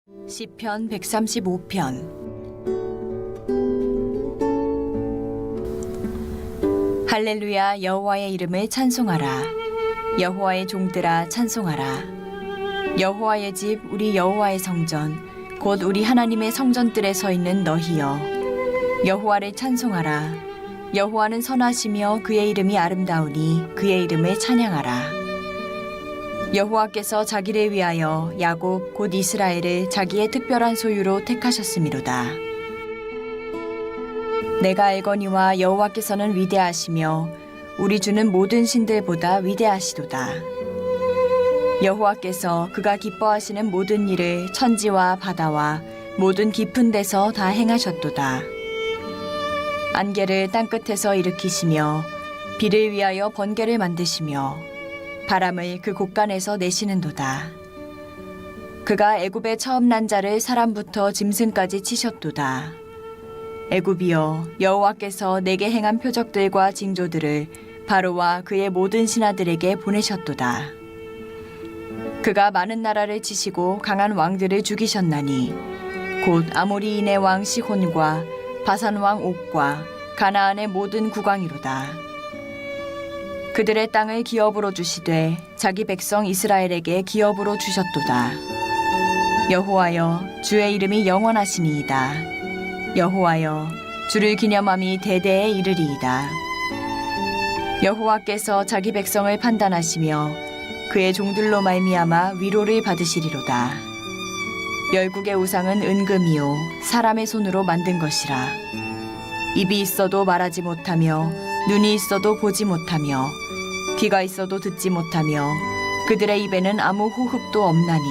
시편 135편. 할렐루야. 여호와의 이름을 찬송하라. 여호와의 종들아 찬송하라. 여호와의 집, 우리 여호와의 성전, 곧 우리 하나님의 성전들에 서 있는 너희여, 여호와를 찬송하라. 여호와는 선하시며 그의 이름이 아름다우니 그의 이름을 찬양하라. 여호와께서 자기를 위하여 야곱 곧 이스라엘을 자기의 특별한 소유로 택하셨음이로다. 내가 알거니와 여호와께서는 위대하시며 우리 주는 모든 신들보다 위대하시도다. 여호와께서 그가 기뻐하시는 모든 일을 천지와 바다와 모든 깊은 데서 다 행하셨도다. 안개를 땅끝에서 일으키시며 비를 위하여 번개를 만드시며 바람을 그 곳간에서 내시는도다. 그가 애굽의 처음 난 자를 사람부터 짐승까지 치셨도다. 애굽이여, 여호와께서 내게 행한 표적들과 징조들을 바로와 그의 모든 신하들에게 보내셨도다. 그가 많은 나라를 치시고 강한 왕들을 죽이셨나니 곧 아모리인의 왕 시혼과 바산 왕 옥과 가나안의 모든 국왕이로다. 그들의 땅을 기업으로 주시되 자기 백성 이스라엘에게 기업으로 주셨도다. 여호와여, 주의 이름이 영원하시니이다. 여호와여, 주를 기념함이 대대에 이르리이다. 여호와께서 자기 백성을 판단하시며 그의 종들로 말미암아 위로를 받으시리로다. 열국의 우상은 은금이요 사람의 손으로 만든 것이라. 입이 있어도 말하지 못하며 눈이 있어도 보지 못하며 귀가 있어도 듣지 못하며 그들의 입에는 아무 호흡도 없나니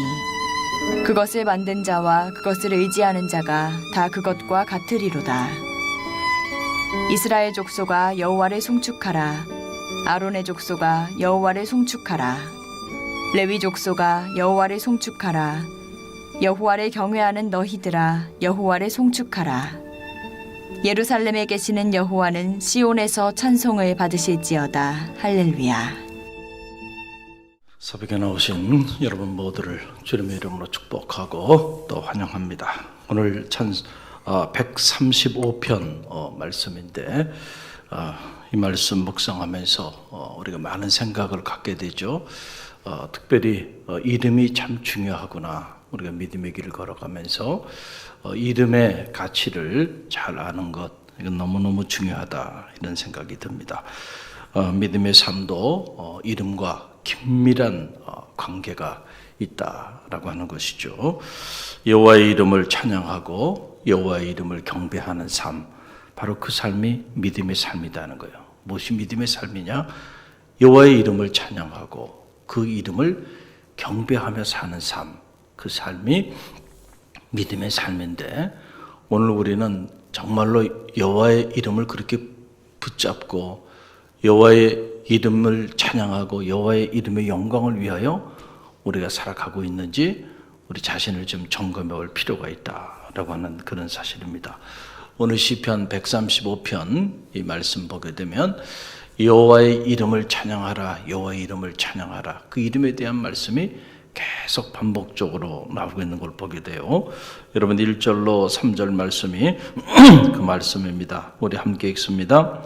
그것을 만든 자와 그것을 의지하는 자가 다 그것과 같으리로다. 이스라엘 족속아 여호와를 송축하라. 아론의 족속아 여호와를 송축하라. 레위 족속아 여호와를 송축하라. 여호와를 경외하는 너희들아 여호와를 송축하라. 예루살렘에 계시는 여호와는 시온에서 찬송을 받으실지어다. 할렐루야. 새벽에 나오신 여러분 모두를 주님의 이름으로 축복하고 또 환영합니다. 오늘 135편 말씀인데 이 말씀 묵상하면서 우리가 많은 생각을 갖게 되죠. 특별히 이름이 참 중요하구나. 우리가 믿음의 길을 걸어가면서 이름의 가치를 잘 아는 것, 이건 너무너무 중요하다 이런 생각이 듭니다. 믿음의 삶도 이름과 긴밀한 관계가 있다라고 하는 것이죠. 여호와의 이름을 찬양하고 여호와의 이름을 경배하는 삶, 바로 그 삶이 믿음의 삶이라는 거예요. 무엇이 믿음의 삶이냐? 여호와의 이름을 찬양하고 그 이름을 경배하며 사는 삶, 그 삶이 믿음의 삶인데, 오늘 우리는 정말로 여호와의 이름을 그렇게 붙잡고 여호와의 이름을 찬양하고 여호와의 이름의 영광을 위하여 우리가 살아가고 있는지 우리 자신을 좀 점검해 볼 필요가 있다라고 하는 그런 사실입니다. 오늘 시편 135편 이 말씀 보게 되면 여호와의 이름을 찬양하라, 여호와의 이름을 찬양하라, 그 이름에 대한 말씀이 계속 반복적으로 나오고 있는 걸 보게 돼요. 여러분 1절로 3절 말씀이 그 말씀입니다. 우리 함께 읽습니다.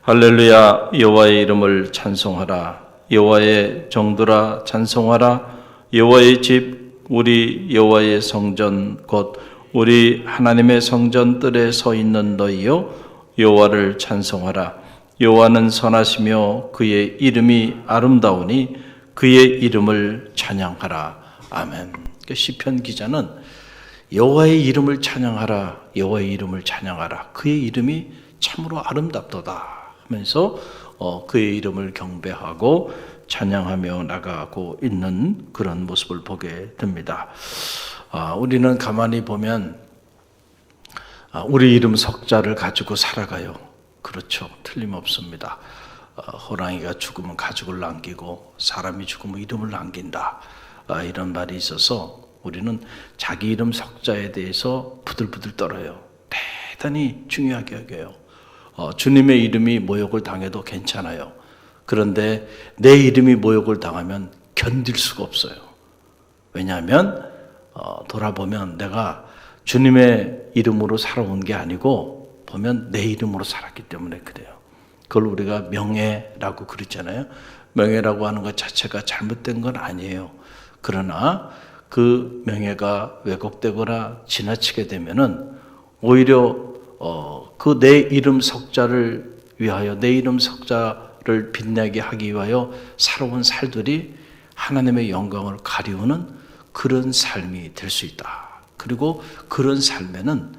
할렐루야. 여호와의 이름을 찬송하라. 여호와의 종들아 찬송하라. 여호와의 집, 우리 여호와의 성전, 곧 우리 하나님의 성전들에 서 있는 너희여, 여호와를 찬송하라. 여호와는 선하시며 그의 이름이 아름다우니 그의 이름을 찬양하라. 아멘. 시편 기자는 여호와의 이름을 찬양하라, 여호와의 이름을 찬양하라, 그의 이름이 참으로 아름답도다 하면서 그의 이름을 경배하고 찬양하며 나가고 있는 그런 모습을 보게 됩니다. 우리는 가만히 보면 우리 이름 석자를 가지고 살아가요. 그렇죠. 틀림없습니다. 호랑이가 죽으면 가죽을 남기고 사람이 죽으면 이름을 남긴다, 이런 말이 있어서 우리는 자기 이름 석자에 대해서 부들부들 떨어요. 대단히 중요하게 여겨요. 주님의 이름이 모욕을 당해도 괜찮아요. 그런데 내 이름이 모욕을 당하면 견딜 수가 없어요. 왜냐하면 돌아보면 내가 주님의 이름으로 살아온 게 아니고 보면 내 이름으로 살았기 때문에 그래요. 그걸 우리가 명예라고 그랬잖아요. 명예라고 하는 것 자체가 잘못된 건 아니에요. 그러나 그 명예가 왜곡되거나 지나치게 되면은 오히려 그 내 이름 석자를 위하여, 내 이름 석자를 빛나게 하기 위하여 살아온 살들이 하나님의 영광을 가리우는 그런 삶이 될 수 있다. 그리고 그런 삶에는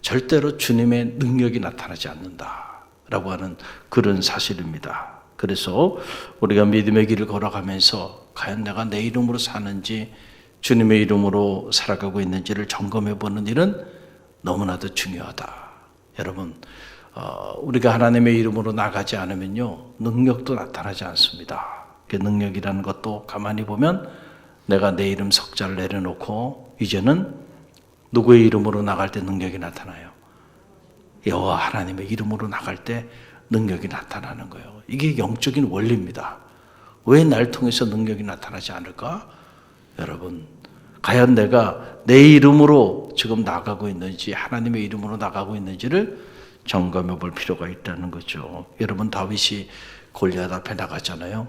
절대로 주님의 능력이 나타나지 않는다라고 하는 그런 사실입니다. 그래서 우리가 믿음의 길을 걸어가면서 과연 내가 내 이름으로 사는지, 주님의 이름으로 살아가고 있는지를 점검해 보는 일은 너무나도 중요하다. 여러분, 우리가 하나님의 이름으로 나가지 않으면요, 능력도 나타나지 않습니다. 그 능력이라는 것도 가만히 보면 내가 내 이름 석자를 내려놓고 이제는 누구의 이름으로 나갈 때 능력이 나타나요? 여호와 하나님의 이름으로 나갈 때 능력이 나타나는 거예요. 이게 영적인 원리입니다. 왜 날 통해서 능력이 나타나지 않을까? 여러분, 과연 내가 내 이름으로 지금 나가고 있는지, 하나님의 이름으로 나가고 있는지를 점검해 볼 필요가 있다는 거죠. 여러분, 다윗이 골리앗 앞에 나가잖아요.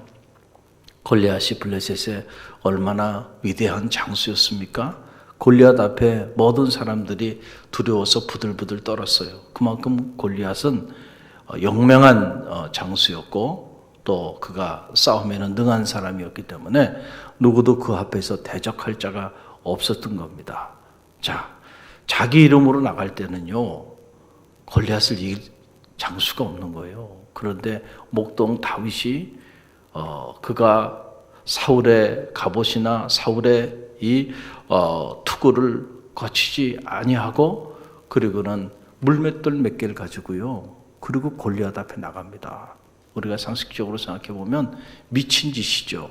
골리앗이 블레셋의 얼마나 위대한 장수였습니까? 골리앗 앞에 모든 사람들이 두려워서 부들부들 떨었어요. 그만큼 골리앗은 용맹한 장수였고 또 그가 싸움에는 능한 사람이었기 때문에 누구도 그 앞에서 대적할 자가 없었던 겁니다. 자, 자기 이름으로 나갈 때는요, 골리앗을 이길 장수가 없는 거예요. 그런데 목동 다윗이 그가 사울의 갑옷이나 사울의 이 투구를 거치지 아니하고, 그리고는 물맷돌 몇 개를 가지고요, 그리고 골리앗 앞에 나갑니다. 우리가 상식적으로 생각해 보면 미친 짓이죠.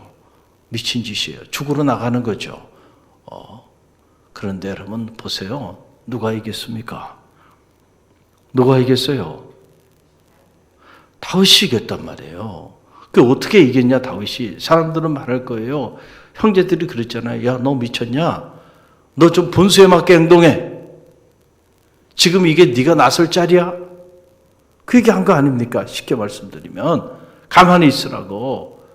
미친 짓이에요. 죽으러 나가는 거죠. 그런데 여러분 보세요. 누가 이겼습니까? 누가 이겼어요? 다윗이 이겼단 말이에요. 그 어떻게 이겼냐 다윗이? 사람들은 말할 거예요. 형제들이 그랬잖아요. 야, 너 미쳤냐? 너 좀 분수에 맞게 행동해. 지금 이게 네가 나설 자리야? 그 얘기 한 거 아닙니까? 쉽게 말씀드리면 가만히 있으라고.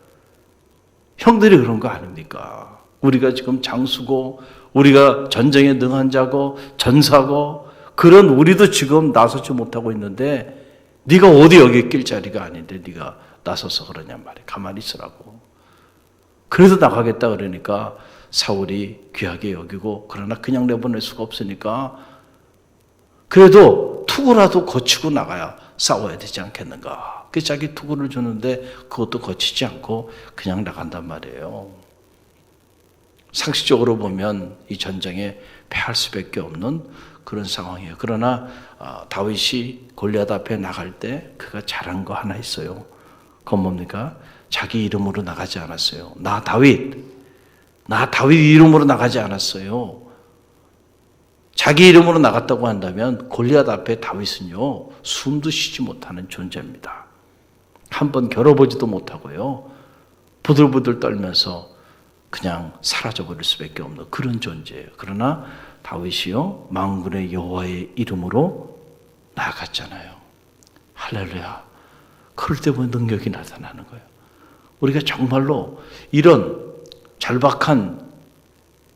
형들이 그런 거 아닙니까? 우리가 지금 장수고, 우리가 전쟁에 능한 자고, 전사고, 그런 우리도 지금 나서지 못하고 있는데 네가 어디 여기 낄 자리가 아닌데 네가 나서서 그러냔 말이야. 가만히 있으라고. 그래도 나가겠다 그러니까 사울이 귀하게 여기고, 그러나 그냥 내보낼 수가 없으니까 그래도 투구라도 거치고 나가야 싸워야 되지 않겠는가. 그 자기 투구를 주는데 그것도 거치지 않고 그냥 나간단 말이에요. 상식적으로 보면 이 전쟁에 패할 수밖에 없는 그런 상황이에요. 그러나 다윗이 골리앗 앞에 나갈 때 그가 잘한 거 하나 있어요. 그건 뭡니까? 자기 이름으로 나가지 않았어요. 나 다윗 이름으로 나가지 않았어요. 자기 이름으로 나갔다고 한다면 골리앗 앞에 다윗은요, 숨도 쉬지 못하는 존재입니다. 한번 겨뤄보지도 못하고요, 부들부들 떨면서 그냥 사라져버릴 수밖에 없는 그런 존재예요. 그러나 다윗이요, 만군의 여호와의 이름으로 나아갔잖아요. 할렐루야. 그럴 때 보면 능력이 나타나는 거예요. 우리가 정말로 이런 절박한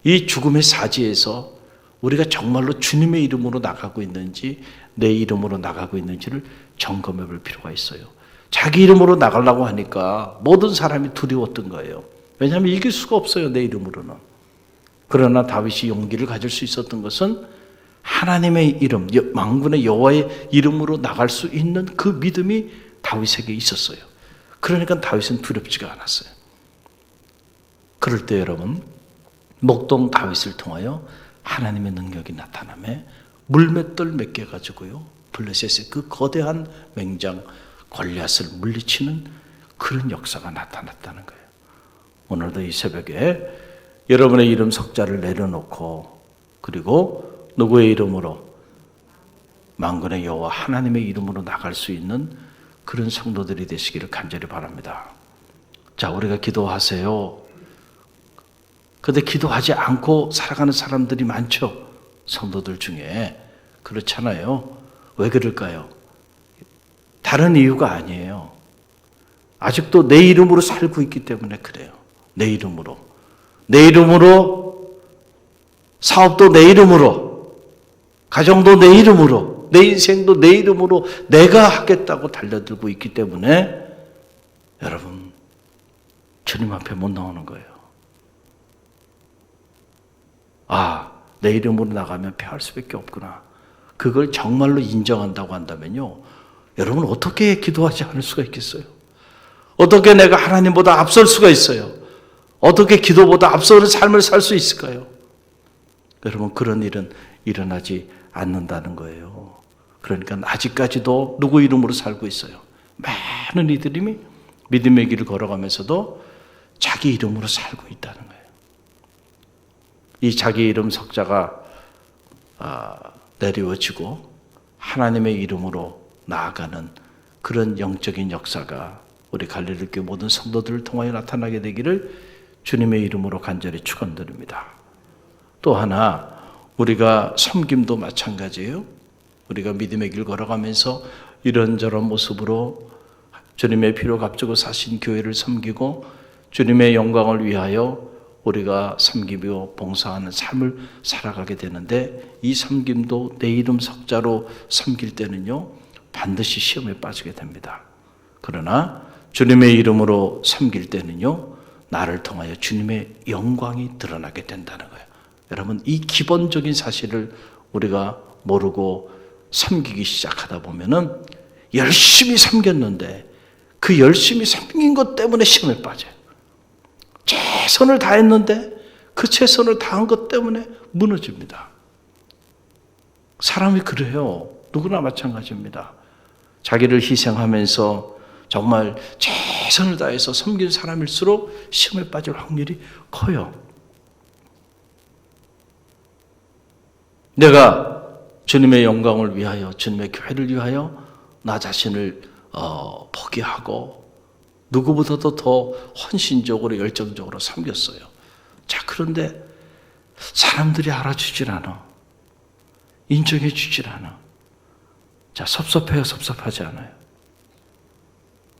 이 죽음의 사지에서 우리가 정말로 주님의 이름으로 나가고 있는지, 내 이름으로 나가고 있는지를 점검해 볼 필요가 있어요. 자기 이름으로 나가려고 하니까 모든 사람이 두려웠던 거예요. 왜냐하면 이길 수가 없어요, 내 이름으로는. 그러나 다윗이 용기를 가질 수 있었던 것은 하나님의 이름, 만군의 여호와의 이름으로 나갈 수 있는 그 믿음이 다윗에게 있었어요. 그러니까 다윗은 두렵지가 않았어요. 그럴 때 여러분, 목동 다윗을 통하여 하나님의 능력이 나타나며 물맷돌 몇 개 가지고요, 블레셋의 그 거대한 맹장 골리앗을 물리치는 그런 역사가 나타났다는 거예요. 오늘도 이 새벽에 여러분의 이름 석자를 내려놓고, 그리고 누구의 이름으로? 만군의 여호와 하나님의 이름으로 나갈 수 있는 그런 성도들이 되시기를 간절히 바랍니다. 자, 우리가 기도하세요. 근데 기도하지 않고 살아가는 사람들이 많죠. 성도들 중에. 그렇잖아요. 왜 그럴까요? 다른 이유가 아니에요. 아직도 내 이름으로 살고 있기 때문에 그래요. 내 이름으로. 내 이름으로, 사업도 내 이름으로, 가정도 내 이름으로, 내 인생도 내 이름으로 내가 하겠다고 달려들고 있기 때문에 여러분, 주님 앞에 못 나오는 거예요. 아, 내 이름으로 나가면 패할 수밖에 없구나. 그걸 정말로 인정한다고 한다면요, 여러분 어떻게 기도하지 않을 수가 있겠어요? 어떻게 내가 하나님보다 앞설 수가 있어요? 어떻게 기도보다 앞서는 삶을 살 수 있을까요? 여러분, 그런 일은 일어나지 않는다는 거예요. 그러니까 아직까지도 누구 이름으로 살고 있어요? 많은 이들이 믿음의 길을 걸어가면서도 자기 이름으로 살고 있다는 거예요. 이 자기 이름 석자가 내려워지고 하나님의 이름으로 나아가는 그런 영적인 역사가 우리 갈릴리교회 모든 성도들을 통하여 나타나게 되기를 주님의 이름으로 간절히 축원드립니다. 또 하나, 우리가 섬김도 마찬가지예요. 우리가 믿음의 길 걸어가면서 이런저런 모습으로 주님의 피로 값주고 사신 교회를 섬기고 주님의 영광을 위하여 우리가 섬기며 봉사하는 삶을 살아가게 되는데, 이 섬김도 내 이름 석자로 섬길 때는요 반드시 시험에 빠지게 됩니다. 그러나 주님의 이름으로 섬길 때는요 나를 통하여 주님의 영광이 드러나게 된다는 거예요. 여러분, 이 기본적인 사실을 우리가 모르고 섬기기 시작하다 보면은 열심히 섬겼는데 그 열심히 섬긴 것 때문에 시험에 빠져요. 최선을 다했는데 그 최선을 다한 것 때문에 무너집니다. 사람이 그래요. 누구나 마찬가지입니다. 자기를 희생하면서 정말 최선을 다해서 섬긴 사람일수록 시험에 빠질 확률이 커요. 내가 주님의 영광을 위하여, 주님의 교회를 위하여 나 자신을 포기하고 누구보다도 더 헌신적으로 열정적으로 섬겼어요. 자, 그런데 사람들이 알아주질 않아. 인정해 주질 않아. 자, 섭섭해요? 섭섭하지 않아요?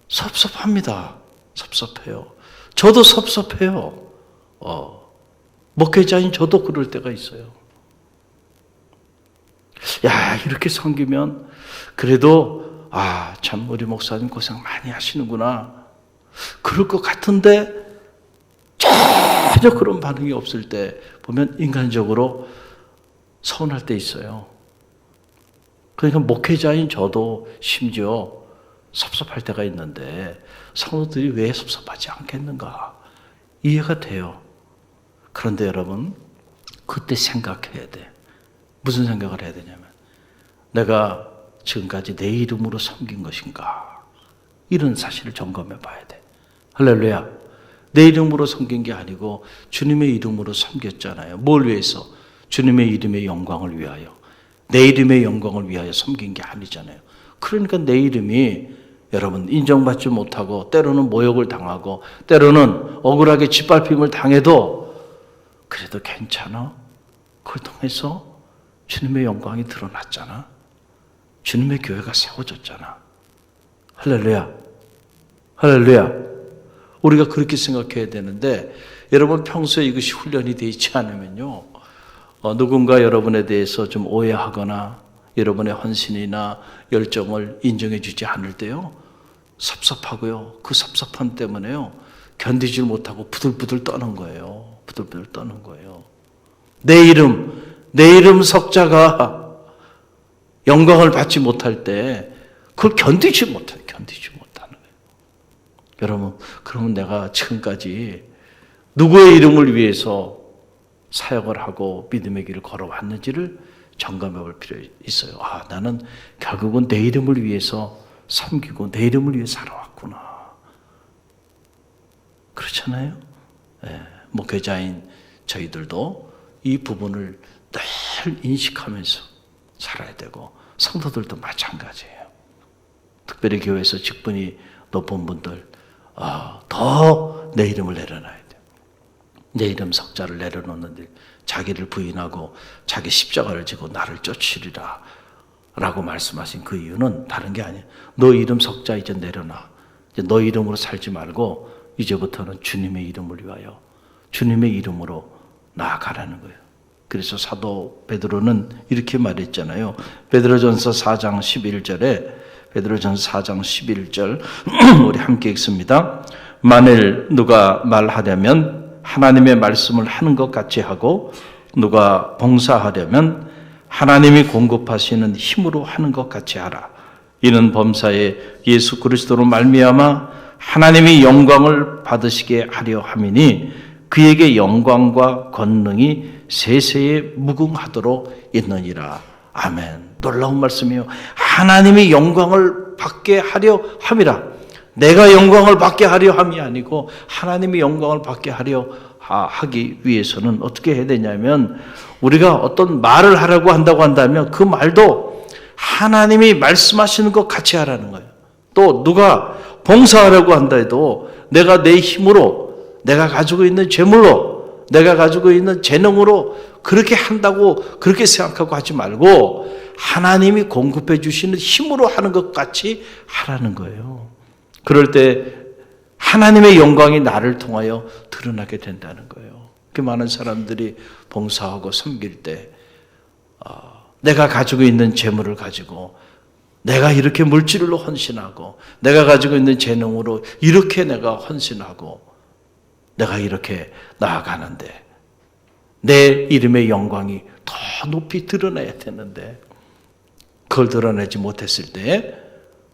섭섭합니다. 섭섭해요. 저도 섭섭해요. 목회자인 저도 그럴 때가 있어요. 야, 이렇게 섬기면 그래도 참 우리 목사님 고생 많이 하시는구나, 그럴 것 같은데 전혀 그런 반응이 없을 때 보면 인간적으로 서운할 때 있어요. 그러니까 목회자인 저도 심지어 섭섭할 때가 있는데 성도들이 왜 섭섭하지 않겠는가 이해가 돼요. 그런데 여러분, 그때 생각해야 돼. 무슨 생각을 해야 되냐면, 내가 지금까지 내 이름으로 섬긴 것인가, 이런 사실을 점검해 봐야 돼. 할렐루야. 내 이름으로 섬긴 게 아니고 주님의 이름으로 섬겼잖아요. 뭘 위해서? 주님의 이름의 영광을 위하여, 내 이름의 영광을 위하여 섬긴 게 아니잖아요. 그러니까 내 이름이 여러분 인정받지 못하고 때로는 모욕을 당하고 때로는 억울하게 짓밟힘을 당해도 그래도 괜찮아. 그걸 통해서 주님의 영광이 드러났잖아. 주님의 교회가 세워졌잖아. 할렐루야. 할렐루야. 우리가 그렇게 생각해야 되는데, 여러분 평소에 이것이 훈련이 되어 있지 않으면요, 누군가 여러분에 대해서 좀 오해하거나 여러분의 헌신이나 열정을 인정해 주지 않을 때요, 섭섭하고요, 그 섭섭함 때문에요 견디질 못하고 부들부들 떠는 거예요. 부들부들 떠는 거예요. 내 이름 석자가 영광을 받지 못할 때 그걸 견디지 못하는 거예요. 여러분, 그러면 내가 지금까지 누구의 이름을 위해서 사역을 하고 믿음의 길을 걸어왔는지를 점검해 볼 필요 있어요. 나는 결국은 내 이름을 위해서 섬기고 내 이름을 위해 살아왔구나. 그렇잖아요? 목회자인 저희들도 이 부분을 늘 인식하면서 살아야 되고, 성도들도 마찬가지예요. 특별히 교회에서 직분이 높은 분들 더 내 이름을 내려놔야 돼요. 내 이름 석자를 내려놓는데 자기를 부인하고 자기 십자가를 지고 나를 쫓으리라 라고 말씀하신 그 이유는 다른 게 아니에요. 너 이름 석자 이제 내려놔. 이제 너 이름으로 살지 말고 이제부터는 주님의 이름을 위하여 주님의 이름으로 나아가라는 거예요. 그래서 사도 베드로는 이렇게 말했잖아요. 베드로전서 4장 11절에 베드로전서 4장 11절 우리 함께 읽습니다. 만일 누가 말하려면 하나님의 말씀을 하는 것 같이 하고 누가 봉사하려면 하나님이 공급하시는 힘으로 하는 것 같이 하라. 이는 범사에 예수 그리스도로 말미암아 하나님이 영광을 받으시게 하려 함이니 그에게 영광과 권능이 세세에 무궁하도록 있느니라. 아멘. 놀라운 말씀이에요. 하나님이 영광을 받게 하려 함이라. 내가 영광을 받게 하려 함이 아니고 하나님이 영광을 받게 하려 하기 위해서는 어떻게 해야 되냐면 우리가 어떤 말을 하라고 한다고 한다면 그 말도 하나님이 말씀하시는 것 같이 하라는 거예요. 또 누가 봉사하라고 한다 해도 내가 내 힘으로 내가 가지고 있는 재물로 내가 가지고 있는 재능으로 그렇게 한다고 그렇게 생각하고 하지 말고 하나님이 공급해 주시는 힘으로 하는 것 같이 하라는 거예요. 그럴 때 하나님의 영광이 나를 통하여 드러나게 된다는 거예요. 그 많은 사람들이 봉사하고 섬길 때 내가 가지고 있는 재물을 가지고 내가 이렇게 물질로 헌신하고 내가 가지고 있는 재능으로 이렇게 내가 헌신하고 내가 이렇게 나아가는데 내 이름의 영광이 더 높이 드러나야 되는데 그걸 드러내지 못했을 때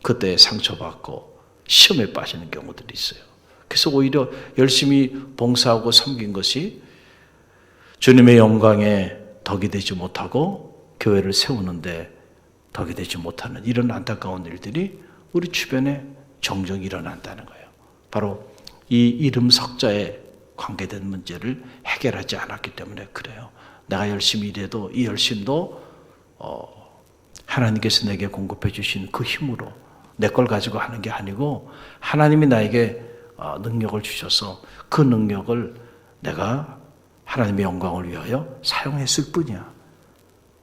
그때 상처받고 시험에 빠지는 경우들이 있어요. 그래서 오히려 열심히 봉사하고 섬긴 것이 주님의 영광에 덕이 되지 못하고 교회를 세우는데 덕이 되지 못하는 이런 안타까운 일들이 우리 주변에 종종 일어난다는 거예요. 바로 이 이름 석자에 관계된 문제를 해결하지 않았기 때문에 그래요. 내가 열심히 일해도 이 열심도 하나님께서 내게 공급해 주신 그 힘으로 내 걸 가지고 하는 게 아니고 하나님이 나에게 능력을 주셔서 그 능력을 내가 하나님의 영광을 위하여 사용했을 뿐이야.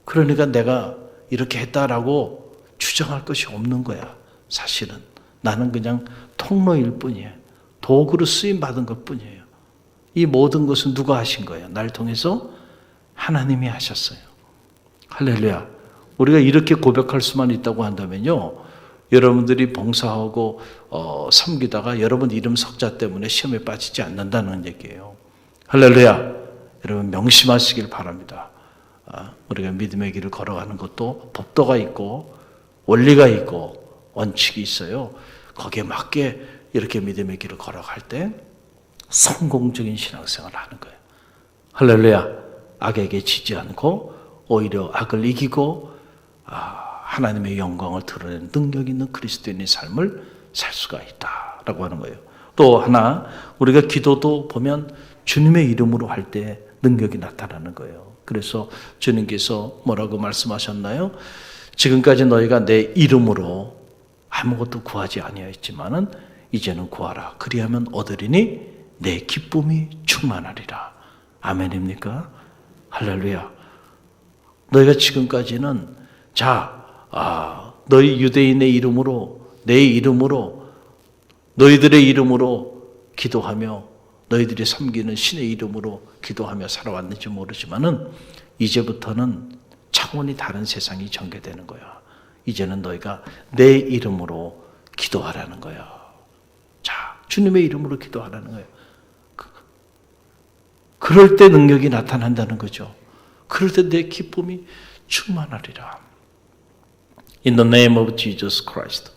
그러니까 내가 이렇게 했다라고 주장할 것이 없는 거야. 사실은 나는 그냥 통로일 뿐이에요. 도구로 쓰임받은 것 뿐이에요. 이 모든 것은 누가 하신 거예요? 날 통해서 하나님이 하셨어요. 할렐루야. 우리가 이렇게 고백할 수만 있다고 한다면요, 여러분들이 봉사하고 섬기다가 여러분 이름 석자 때문에 시험에 빠지지 않는다는 얘기예요. 할렐루야. 여러분 명심하시길 바랍니다. 우리가 믿음의 길을 걸어가는 것도 법도가 있고 원리가 있고 원칙이 있어요. 거기에 맞게 이렇게 믿음의 길을 걸어갈 때 성공적인 신앙생활을 하는 거예요. 할렐루야. 악에게 지지 않고 오히려 악을 이기고 하나님의 영광을 드러내는 능력 있는 그리스도인의 삶을 살 수가 있다라고 하는 거예요. 또 하나 우리가 기도도 보면 주님의 이름으로 할 때 능력이 나타나는 거예요. 그래서 주님께서 뭐라고 말씀하셨나요? 지금까지 너희가 내 이름으로 아무것도 구하지 아니하였지만은 이제는 구하라. 그리하면 얻으리니 내 기쁨이 충만하리라. 아멘입니까? 할렐루야. 너희가 지금까지는 너희 유대인의 이름으로 내 이름으로 너희들의 이름으로 기도하며 너희들이 섬기는 신의 이름으로 기도하며 살아왔는지 모르지만은 이제부터는 차원이 다른 세상이 전개되는 거야. 이제는 너희가 내 이름으로 기도하라는 거야. 자, 주님의 이름으로 기도하라는 거예요. 그럴 때 능력이 나타난다는 거죠. 그럴 때 내 기쁨이 충만하리라. In the name of Jesus Christ.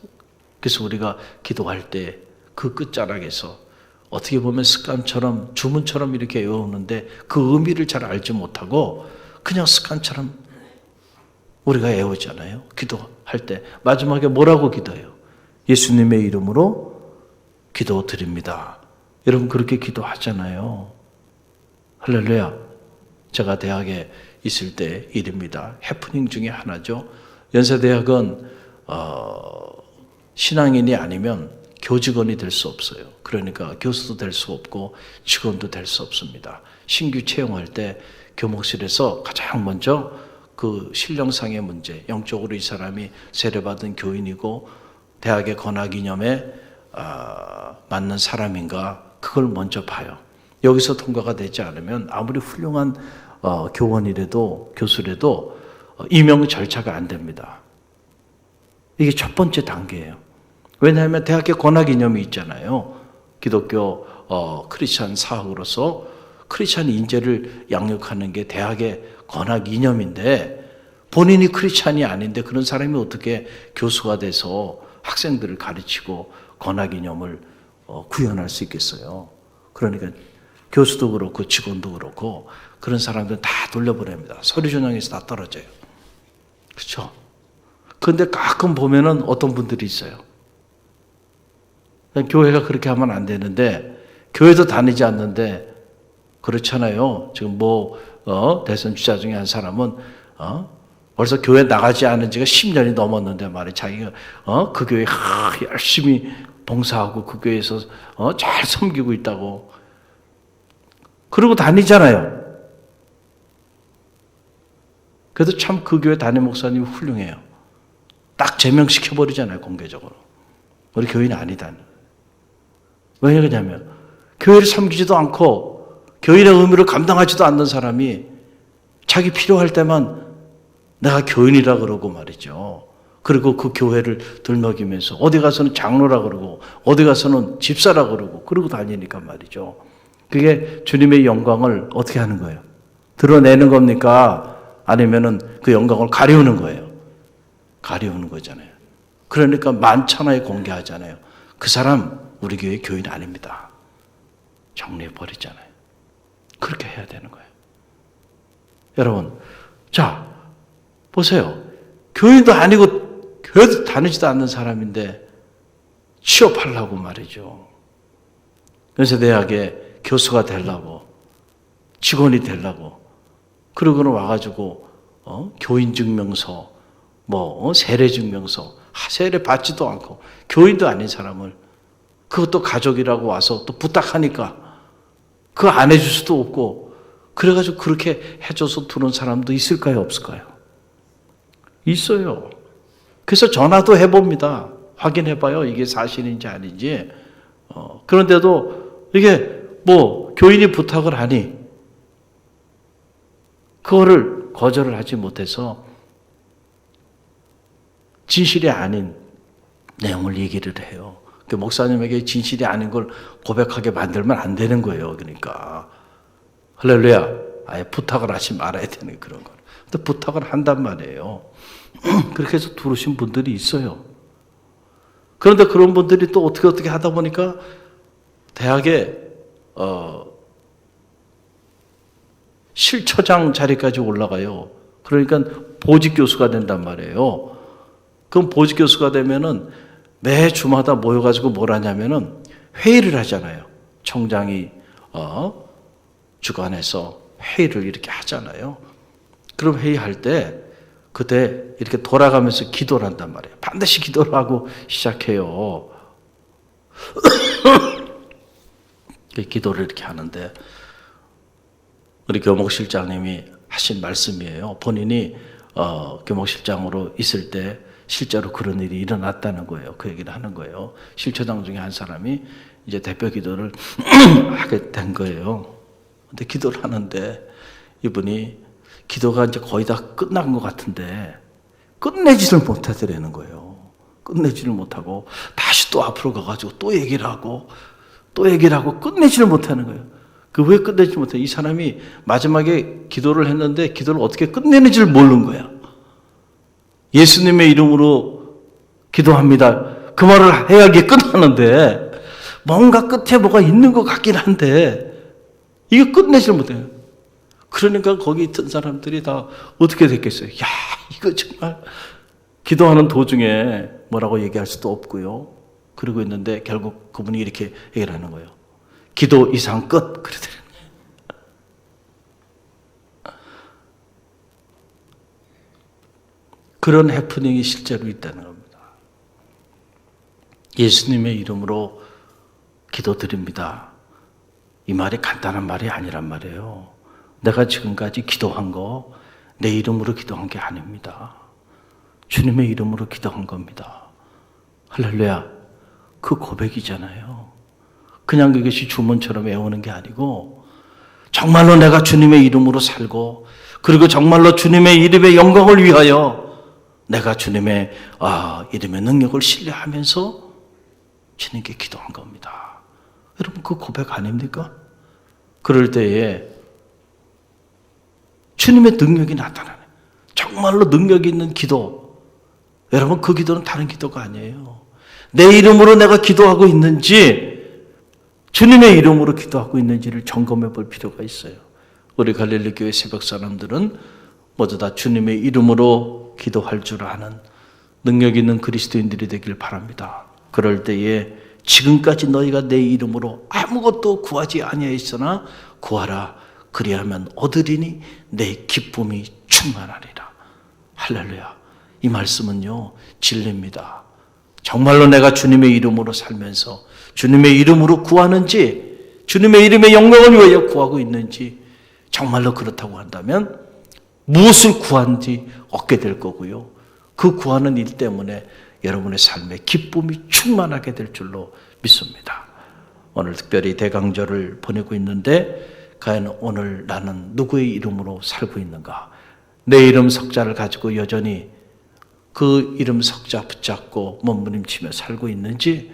그래서 우리가 기도할 때 그 끝자락에서 어떻게 보면 습관처럼 주문처럼 이렇게 외우는데 그 의미를 잘 알지 못하고 그냥 습관처럼 우리가 외우잖아요. 기도할 때 마지막에 뭐라고 기도해요? 예수님의 이름으로 기도드립니다. 여러분 그렇게 기도하잖아요. 할렐루야. 제가 대학에 있을 때 일입니다. 해프닝 중에 하나죠. 연세대학은 신앙인이 아니면 교직원이 될 수 없어요. 그러니까 교수도 될 수 없고 직원도 될 수 없습니다. 신규 채용할 때 교목실에서 가장 먼저 그 신령상의 문제, 영적으로 이 사람이 세례받은 교인이고 대학의 권학 이념에 맞는 사람인가, 그걸 먼저 봐요. 여기서 통과가 되지 않으면 아무리 훌륭한 교원이라도 교수라도 임용 절차가 안 됩니다. 이게 첫 번째 단계예요. 왜냐하면 대학의 권학 이념이 있잖아요. 기독교 크리스찬 사학으로서 크리스찬 인재를 양육하는 게 대학의 권학 이념인데, 본인이 크리스찬이 아닌데 그런 사람이 어떻게 교수가 돼서 학생들을 가르치고 권학 이념을 구현할 수 있겠어요. 그러니까 교수도 그렇고 직원도 그렇고 그런 사람들은 다 돌려보냅니다. 서류 전형에서 다 떨어져요. 그렇죠? 그런데 가끔 보면은 어떤 분들이 있어요. 교회가 그렇게 하면 안 되는데, 교회도 다니지 않는데, 그렇잖아요. 지금 대선 주자 중에 한 사람은 벌써 교회 나가지 않은 지가 10년이 넘었는데 말이에요. 자기가 그 교회 열심히 봉사하고 그 교회에서 잘 섬기고 있다고. 그러고 다니잖아요. 그래도 참 그 교회 담임 목사님이 훌륭해요. 딱 제명시켜버리잖아요, 공개적으로. 우리 교인이 아니다. 왜 그러냐면 교회를 섬기지도 않고 교인의 의무를 감당하지도 않는 사람이 자기 필요할 때만 내가 교인이라 그러고 말이죠. 그리고 그 교회를 들먹이면서 어디 가서는 장로라 그러고 어디 가서는 집사라 그러고 그러고 다니니까 말이죠. 그게 주님의 영광을 어떻게 하는 거예요? 드러내는 겁니까? 아니면은 그 영광을 가리우는 거예요? 가리우는 거잖아요. 그러니까 만천하에 공개하잖아요. 그 사람 우리 교회 교인 아닙니다. 정리해버리잖아요. 그렇게 해야 되는 거예요. 여러분, 자, 보세요. 교인도 아니고 교회도 다니지도 않는 사람인데 취업하려고 말이죠. 연세대학에 교수가 되려고, 직원이 되려고, 그러고는 와가지고 교인증명서, 세례증명서, 세례 받지도 않고 교인도 아닌 사람을, 그것도 가족이라고 와서 또 부탁하니까 그거 안 해줄 수도 없고, 그래가지고 그렇게 해줘서 두는 사람도 있을까요, 없을까요? 있어요. 그래서 전화도 해봅니다. 확인해봐요. 이게 사실인지 아닌지. 그런데도 이게 교인이 부탁을 하니 그거를 거절을 하지 못해서 진실이 아닌 내용을 얘기를 해요. 그 목사님에게 진실이 아닌 걸 고백하게 만들면 안 되는 거예요. 그러니까 할렐루야, 아예 부탁을 하지 말아야 되는 그런 거. 근데 부탁을 한단 말이에요. 그렇게 해서 들으신 분들이 있어요. 그런데 그런 분들이 또 어떻게 하다 보니까 대학에 실처장 자리까지 올라가요. 그러니까 보직 교수가 된단 말이에요. 그럼 보직 교수가 되면은 매 주마다 모여가지고 뭘 하냐면은 회의를 하잖아요. 청장이 주관해서 회의를 이렇게 하잖아요. 그럼 회의할 때 그때 이렇게 돌아가면서 기도를 한단 말이에요. 반드시 기도를 하고 시작해요. 기도를 이렇게 하는데 우리 교목실장님이 하신 말씀이에요. 본인이 교목실장으로 있을 때 실제로 그런 일이 일어났다는 거예요. 그 얘기를 하는 거예요. 실처장 중에 한 사람이 이제 대표 기도를 하게 된 거예요. 근데 기도를 하는데 이분이 기도가 이제 거의 다 끝난 것 같은데 끝내지를 못하더라는 거예요. 끝내지를 못하고 다시 또 앞으로 가가지고 또 얘기를 하고 끝내지를 못하는 거예요. 그 왜 끝내지 못해? 이 사람이 마지막에 기도를 했는데 기도를 어떻게 끝내는지를 모르는 거야. 예수님의 이름으로 기도합니다. 그 말을 해야 이게 끝나는데 뭔가 끝에 뭐가 있는 것 같긴 한데 이거 끝내지를 못해요. 그러니까 거기 있던 사람들이 다 어떻게 됐겠어요? 야, 이거 정말 기도하는 도중에 뭐라고 얘기할 수도 없고요. 그러고 있는데 결국 그분이 이렇게 얘기를 하는 거예요. 기도 이상 끝. 그러더라고요. 그런 해프닝이 실제로 있다는 겁니다. 예수님의 이름으로 기도드립니다. 이 말이 간단한 말이 아니란 말이에요. 내가 지금까지 기도한 거 내 이름으로 기도한 게 아닙니다. 주님의 이름으로 기도한 겁니다. 할렐루야. 그 고백이잖아요. 그냥 그것이 주문처럼 외우는 게 아니고 정말로 내가 주님의 이름으로 살고 그리고 정말로 주님의 이름의 영광을 위하여 내가 주님의 이름의 능력을 신뢰하면서 주님께 기도한 겁니다. 여러분 그 고백 아닙니까? 그럴 때에 주님의 능력이 나타나요. 정말로 능력 있는 기도. 여러분 그 기도는 다른 기도가 아니에요. 내 이름으로 내가 기도하고 있는지 주님의 이름으로 기도하고 있는지를 점검해 볼 필요가 있어요. 우리 갈릴리 교회 새벽 사람들은 모두 다 주님의 이름으로 기도할 줄 아는 능력 있는 그리스도인들이 되길 바랍니다. 그럴 때에 지금까지 너희가 내 이름으로 아무것도 구하지 아니하였으나 구하라. 그리하면 얻으리니 내 기쁨이 충만하리라. 할렐루야. 이 말씀은요 진리입니다. 정말로 내가 주님의 이름으로 살면서 주님의 이름으로 구하는지 주님의 이름의 영광을 위하여 구하고 있는지 정말로 그렇다고 한다면 무엇을 구한지 얻게 될 거고요. 그 구하는 일 때문에 여러분의 삶에 기쁨이 충만하게 될 줄로 믿습니다. 오늘 특별히 대강절을 보내고 있는데 과연 오늘 나는 누구의 이름으로 살고 있는가? 내 이름 석자를 가지고 여전히 그 이름 석자 붙잡고 몸부림치며 살고 있는지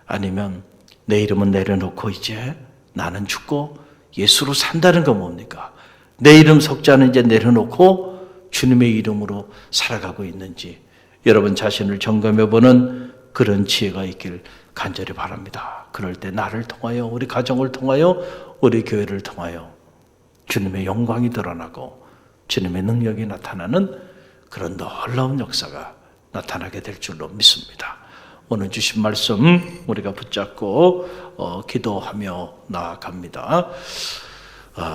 아니면 내 이름은 내려놓고 이제 나는 죽고 예수로 산다는 건 뭡니까? 내 이름 석자는 이제 내려놓고 주님의 이름으로 살아가고 있는지 여러분 자신을 점검해보는 그런 지혜가 있길 간절히 바랍니다. 그럴 때 나를 통하여 우리 가정을 통하여 우리 교회를 통하여 주님의 영광이 드러나고 주님의 능력이 나타나는 그런 놀라운 역사가 나타나게 될 줄로 믿습니다. 오늘 주신 말씀 우리가 붙잡고 기도하며 나아갑니다.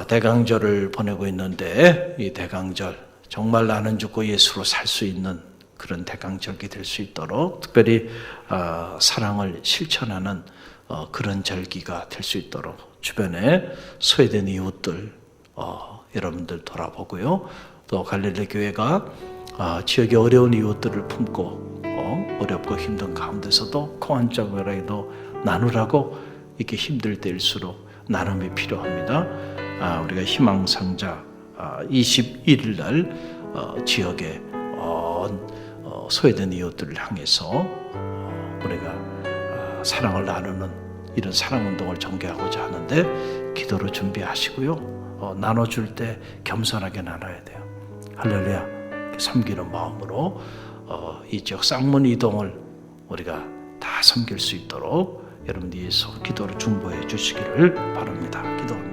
대강절을 보내고 있는데 이 대강절 정말 나는 죽고 예수로 살 수 있는 그런 대강절기 될 수 있도록 특별히 사랑을 실천하는 그런 절기가 될 수 있도록 주변에 소외된 이웃들 여러분들 돌아보고요. 또 갈릴리 교회가 지역의 어려운 이웃들을 품고 어렵고 힘든 가운데서도 코 한 조각이라도 나누라고 이렇게 힘들 때일수록 나눔이 필요합니다. 우리가 희망상자 21일 날 지역의 소외된 이웃들을 향해서 우리가 사랑을 나누는 이런 사랑운동을 전개하고자 하는데 기도로 준비하시고요. 나눠줄 때 겸손하게 나눠야 돼요. 할렐루야. 섬기는 마음으로 이 지역 쌍문 이동을 우리가 다 섬길 수 있도록 여러분들이 기도로 중보해 주시기를 바랍니다. 기도합니다.